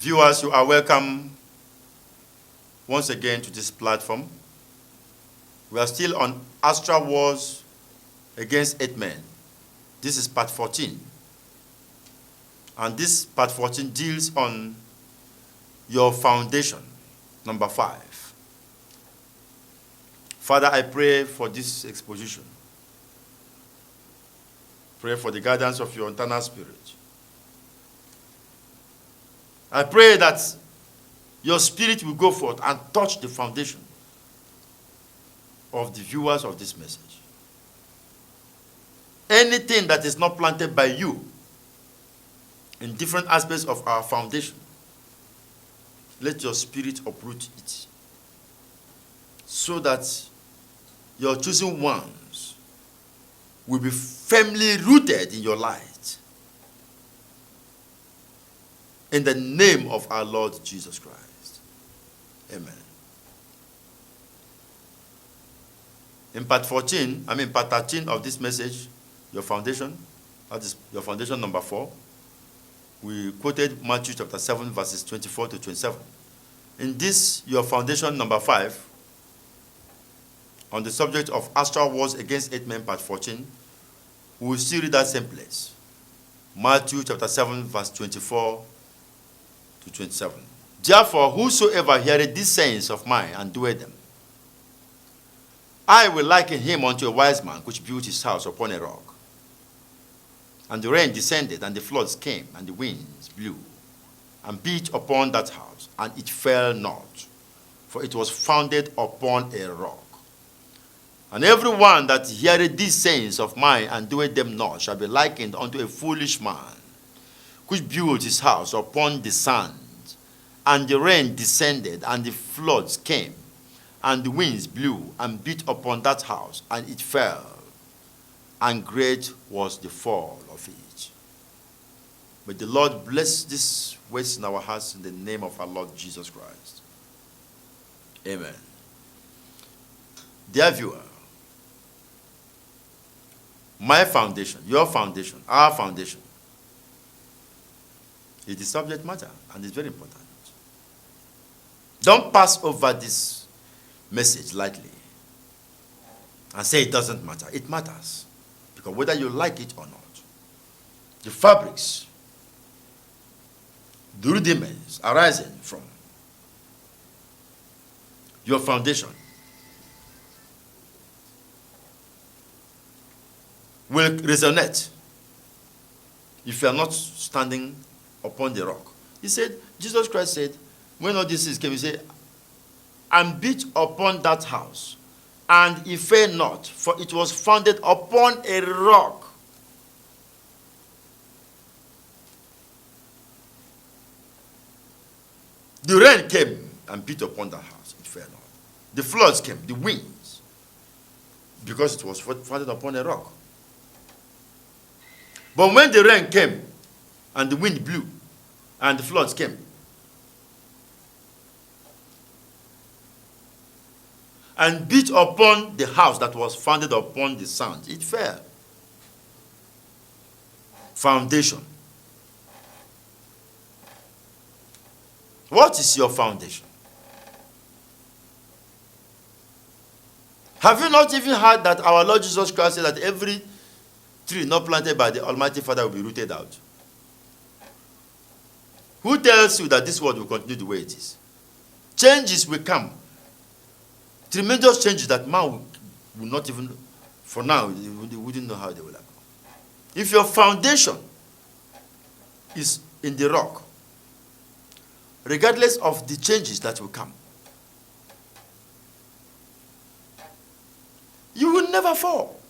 Viewers, you are welcome once again to this platform. We are still on Astral Wars Against 8 Men. This is part 14. And this part 14 deals on your foundation, number 5. Father, I pray for this exposition. Pray for the guidance of your eternal spirit. I pray that your spirit will go forth and touch the foundation of the viewers of this message. Anything that is not planted by you in different aspects of our foundation, let your spirit uproot it so that your chosen ones will be firmly rooted in your light. In the name of our Lord Jesus Christ. Amen. In part 13 of this message, your foundation, that is your foundation number 4, we quoted Matthew chapter 7, verses 24 to 27. In this, your foundation number 5, on the subject of Astral Wars Against 8 Men, part 14, we will still read that same place. Matthew chapter 7, verse 24 to 27. Therefore, whosoever heareth these sayings of mine and doeth them, I will liken him unto a wise man which built his house upon a rock. And the rain descended, and the floods came, and the winds blew, and beat upon that house, and it fell not, for it was founded upon a rock. And every one that heareth these sayings of mine and doeth them not shall be likened unto a foolish man, which built his house upon the sand. And the rain descended, and the floods came, and the winds blew, and beat upon that house, and it fell. And great was the fall of it. May the Lord bless this words in our hearts in the name of our Lord Jesus Christ. Amen. Dear viewer, my foundation, your foundation, our foundation, is the subject matter, and it's very important. Don't pass over this message lightly and say it doesn't matter. It matters, because whether you like it or not, the fabrics, the rudiments arising from your foundation will resonate if you are not standing upon the rock. He said, Jesus Christ said, when all this is came, he said, and beat upon that house, and it fell not, for it was founded upon a rock. The rain came and beat upon that house, it fell not. The floods came, the winds, because it was founded upon a rock. But when the rain came, and the wind blew, and the floods came, and beat upon the house that was founded upon the sand, it fell. Foundation. What is your foundation? Have you not even heard that our Lord Jesus Christ said that every tree not planted by the Almighty Father will be rooted out? Who tells you that this world will continue the way it is? Changes will come. Tremendous changes that man will not even, for now, they wouldn't know how they will happen. If your foundation is in the rock, regardless of the changes that will come, you will never fall.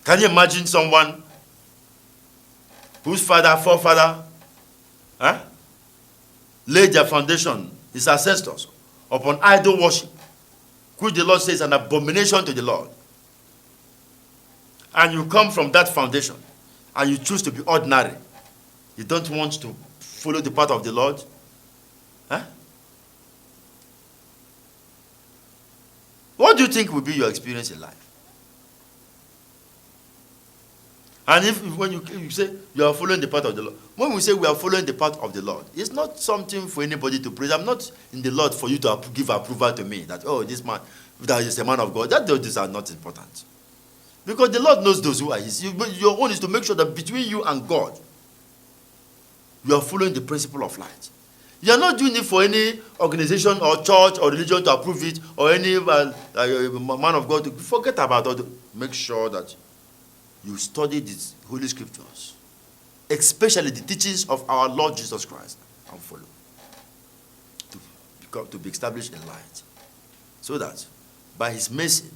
Can you imagine someone whose forefather, laid their foundation, his ancestors, upon idol worship, which the Lord says is an abomination to the Lord. And you come from that foundation, and you choose to be ordinary. You don't want to follow the path of the Lord. What do you think will be your experience in life? And when you say you are following the path of the Lord, when we say we are following the path of the Lord, it's not something for anybody to praise. I'm not in the Lord for you to give approval to me that, oh, this man, that is a man of God. Those are not important. Because the Lord knows those who are his. Your own is to make sure that between you and God, you are following the principle of light. You are not doing it for any organization or church or religion to approve it, or any man of God to forget about it. Make sure that you study these Holy Scriptures, especially the teachings of our Lord Jesus Christ, and follow to be established in light, so that by his mercy,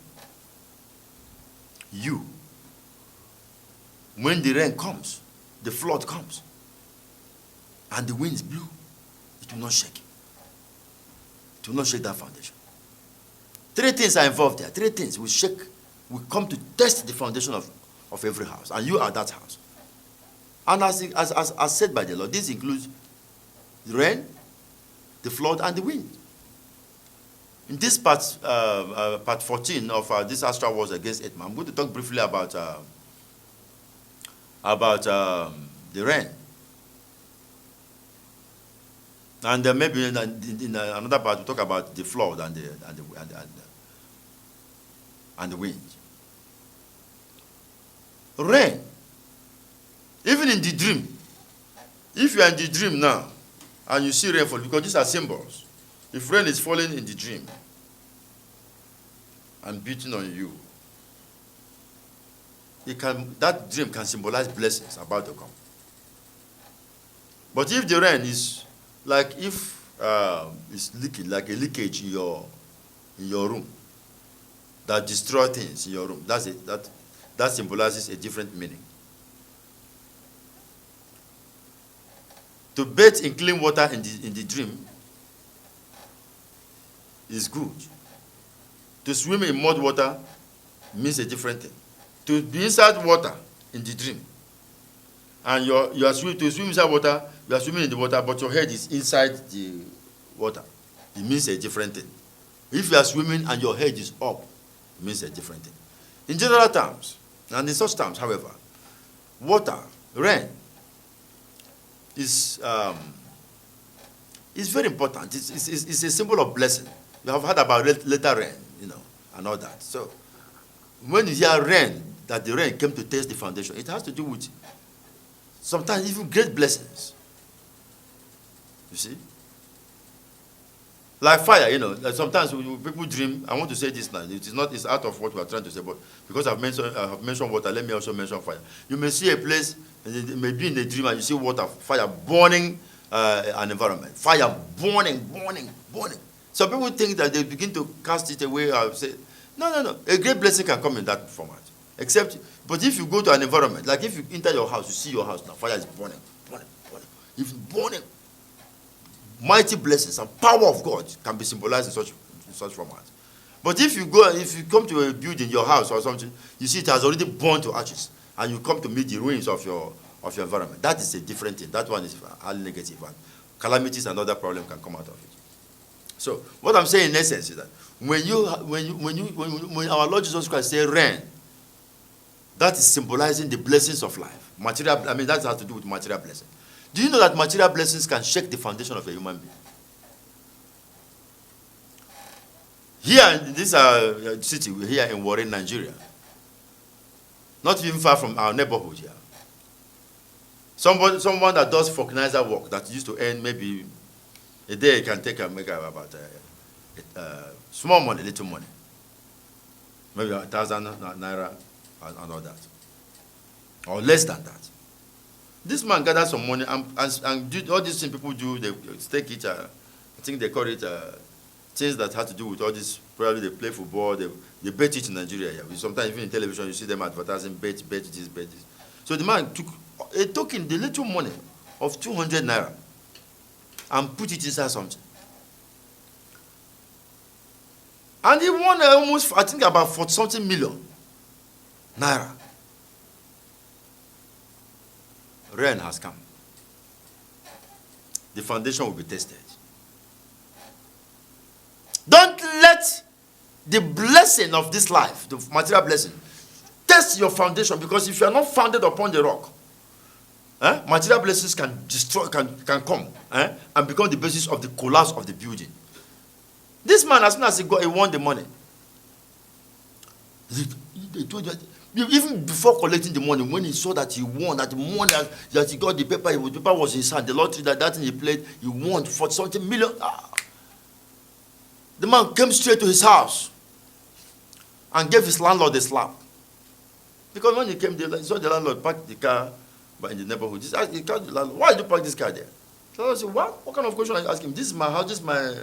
when the rain comes, the flood comes, and the winds blew, it will not shake. It will not shake that foundation. 3 things are involved there. 3 things will come to test the foundation of every house, and you are that house. And as said by the Lord, this includes the rain, the flood, and the wind. In this part 14 of this astral wars against Etman, I'm going to talk briefly about the rain. And maybe in another part, we'll talk about the flood and the wind. Rain. Even in the dream. If you are in the dream now, and you see rainfall, because these are symbols. If rain is falling in the dream and beating on you, that dream can symbolize blessings about to come. But if the rain is like if it's leaking, like a leakage in your room that destroys things in your room, that symbolizes a different meaning. To bathe in clean water in the dream is good. To swim in mud water means a different thing. To be inside water in the dream, and you are swim inside water, you are swimming in the water, but your head is inside the water, it means a different thing. If you are swimming and your head is up, it means a different thing. In general terms, and in such terms, however, water, rain, is very important. It's a symbol of blessing. You have heard about later rain, and all that. So when you hear rain, that the rain came to test the foundation, it has to do with sometimes even great blessings. You see? Like fire, like sometimes people dream. I want to say this now. It's out of what we are trying to say, but because I have mentioned water, let me also mention fire. You may see a place, and it may be in a dream, and you see water, fire burning an environment. Fire burning. Some people think that they begin to cast it away or say, no. A great blessing can come in that format. But if you go to an environment, like if you enter your house, you see your house now, fire is burning. If burning, mighty blessings and power of God can be symbolized in such format. But if you come to a building, your house or something, you see it has already burned to ashes, and you come to meet the ruins of your environment. That is a different thing. That one is highly negative, and calamities and other problems can come out of it. So what I'm saying in essence is that when our Lord Jesus Christ says rain, that is symbolizing the blessings of life. That has to do with material blessing. Do you know that material blessings can shake the foundation of a human being? Here in this city, here in Warri, Nigeria, not even far from our neighborhood here, someone that does vulcanizer work that used to earn maybe a day can make about small money, little money, maybe 1,000 naira and all that, or less than that. This man gathers some money and do all these things people do. They take it. I think they call it things that have to do with all this. Probably they play football. They bet it in Nigeria. Yeah. Sometimes even in television you see them advertising bet this. So the man took in the little money of 200 naira and put it inside something. And he won almost, I think, about 40-something million naira. Rain has come. The foundation will be tested. Don't let the blessing of this life, the material blessing, test your foundation, because if you are not founded upon the rock, material blessings can destroy, can come and become the basis of the collapse of the building. This man, as soon as he won the money, they told you, even before collecting the money, when he saw that he won, that the money that he got, the paper was in his hand, the lottery, that thing he played, he won for something million. The man came straight to his house and gave his landlord a slap. Because when he came there, he saw the landlord park the car in the neighborhood. He asked the landlord, why did you park this car there? The landlord said, what? What kind of question are you asking? This is my house, this is my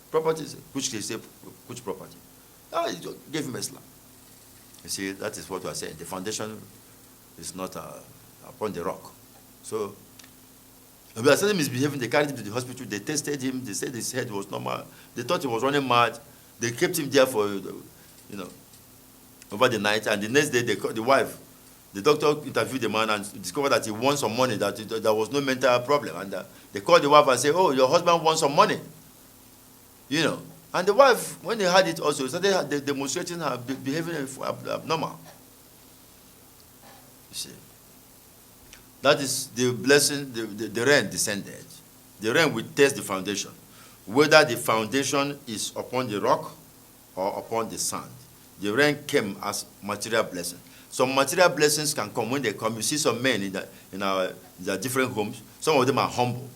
property. Which property? He gave him a slap. You see, that is what we are saying. The foundation is not upon the rock. So, we are saying misbehaving. They carried him to the hospital. They tested him. They said his head was normal. They thought he was running mad. They kept him there for, over the night. And the next day, they called the wife. The doctor interviewed the man and discovered that he won some money, that there was no mental problem. And they called the wife and said, oh, your husband won some money. And the wife, when they had it also, started demonstrating her behaving abnormal. You see. That is the blessing, the rain descended. The rain will test the foundation, whether the foundation is upon the rock or upon the sand. The rain came as material blessing. Some material blessings can come. When they come, you see some men in their different homes. Some of them are humble.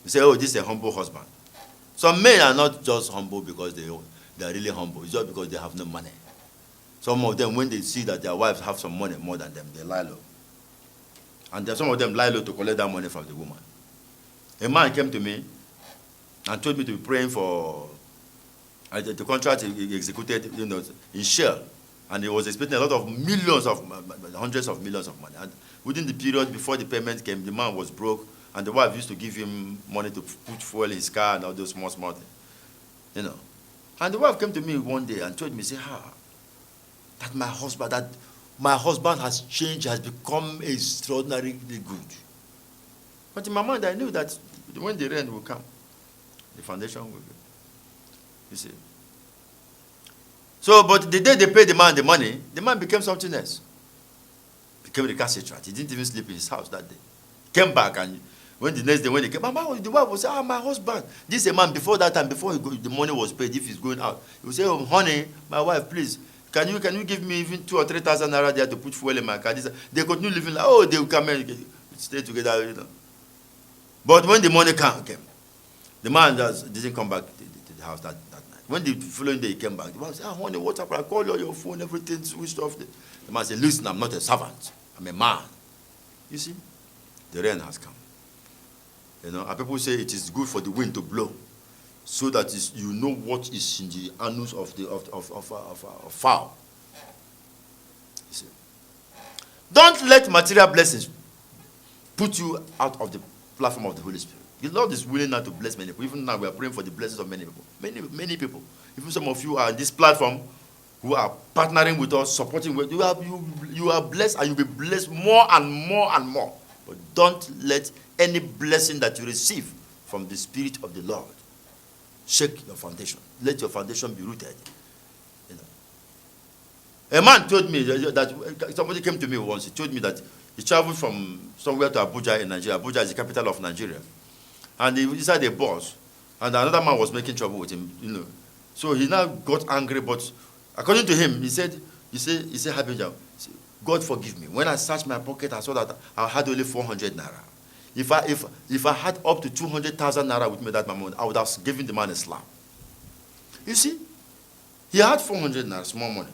You say, oh, this is a humble husband. Some men are not just humble because they are really humble. It's just because they have no money. Some of them, when they see that their wives have some money more than them, they lie low. And some of them lie low to collect that money from the woman. A man came to me and told me to be praying for the contract he executed in Shell. And he was expecting a lot of millions hundreds of millions of money. And within the period before the payment came, the man was broke. And the wife used to give him money to put fuel in his car and all those small things. And the wife came to me one day and told me, say, that my husband has changed, has become extraordinarily good. But in my mind, I knew that when the rain will come, the foundation will be. You see. So, but the day they paid the man the money, the man became something else. Became a recalcitrant. He didn't even sleep in his house that day. Came back, and when the next day when he came, the wife would say, my husband. This is a man before that time, before the money was paid, if he's going out, he would say, oh, honey, my wife, please, can you give me even 2,000 or 3,000 naira there to put fuel in my car? They continue living like, oh, they will come and stay together. But when the money came, the man didn't come back to the house that night. When the following day he came back, the wife said, honey, what's up? I called you on your phone, everything switched off. The man said, listen, I'm not a servant. I'm a man. You see? The rain has come. And people say it is good for the wind to blow, so that you know what is in the annals of fowl. You see. Don't let material blessings put you out of the platform of the Holy Spirit. The Lord is willing now to bless many people. Even now we are praying for the blessings of many people. Many people. Even some of you are on this platform who are partnering with us, supporting with you are blessed, and you'll be blessed more and more and more. But don't let any blessing that you receive from the Spirit of the Lord shake your foundation. Let your foundation be rooted. A man told me that somebody came to me once. He told me that he traveled from somewhere to Abuja in Nigeria. Abuja is the capital of Nigeria. And he inside a bus, and another man was making trouble with him. So he now got angry, but according to him, he said, Habib, God forgive me. When I searched my pocket, I saw that I had only 400 naira. If I had up to 200,000 naira with me that moment, I would have given the man a slap. You see, he had 400 naira, small money,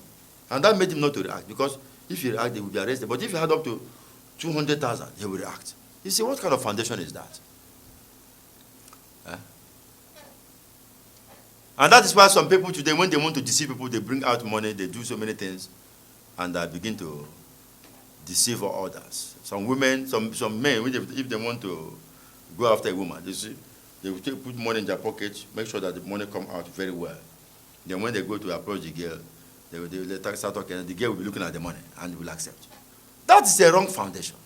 and that made him not to react, because if he reacted, he would be arrested. But if he had up to 200,000, he would react. You see, what kind of foundation is that? And that is why some people today, when they want to deceive people, they bring out money, they do so many things, and begin to deceive others. Some women, some men, if they want to go after a woman, they will put money in their pocket, make sure that the money come out very well. Then when they go to approach the girl, they will start talking, and the girl will be looking at the money and will accept. That is a wrong foundation.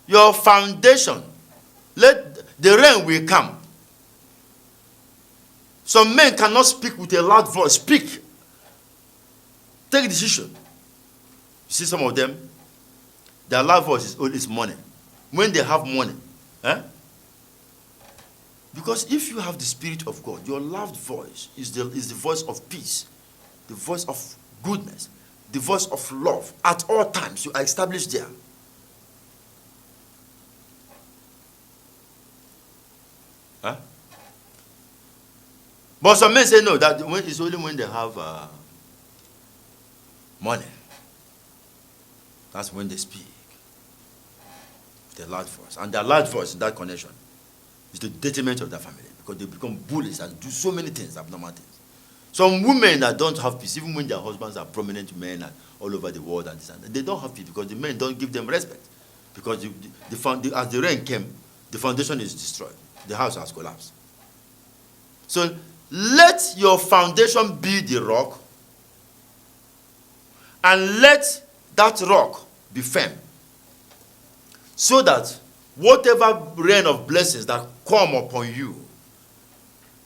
Your foundation, let the rain will come. Some men cannot speak with a loud voice. Speak. Take a decision. see some of them, their loud voice is money. When they have money, because if you have the Spirit of God, your loud voice is the voice of peace, the voice of goodness, the voice of love. At all times, you are established there. But some men say no, that it's only when they have money. That's when they speak. Their loud voice. And their loud voice in that connection is the detriment of their family, because they become bullies and do so many things, abnormal things. Some women that don't have peace, even when their husbands are prominent men and all over the world, and they don't have peace because the men don't give them respect. Because as the rain came, the foundation is destroyed. The house has collapsed. So let your foundation be the rock, and let that rock be firm, so that whatever rain of blessings that come upon you,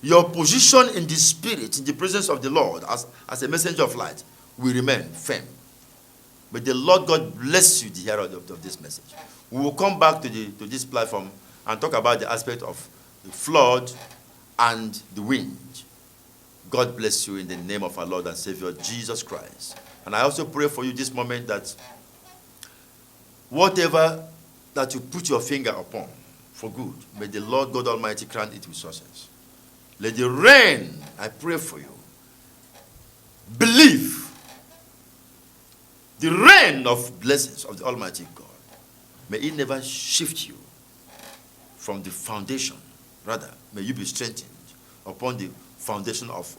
your position in the Spirit, in the presence of the Lord, as a messenger of light, will remain firm. May the Lord God bless you, the hearer of this message. We will come back to this platform and talk about the aspect of the flood and the wind. God bless you in the name of our Lord and Savior, Jesus Christ. And I also pray for you this moment that whatever that you put your finger upon for good, may the Lord God Almighty grant it with success. Let the rain, I pray for you, believe the rain of blessings of the Almighty God. May it never shift you from the foundation. Rather, may you be strengthened upon the foundation of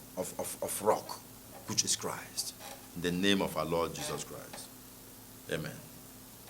rock, which is Christ. In the name of our Lord Jesus Christ. Amen.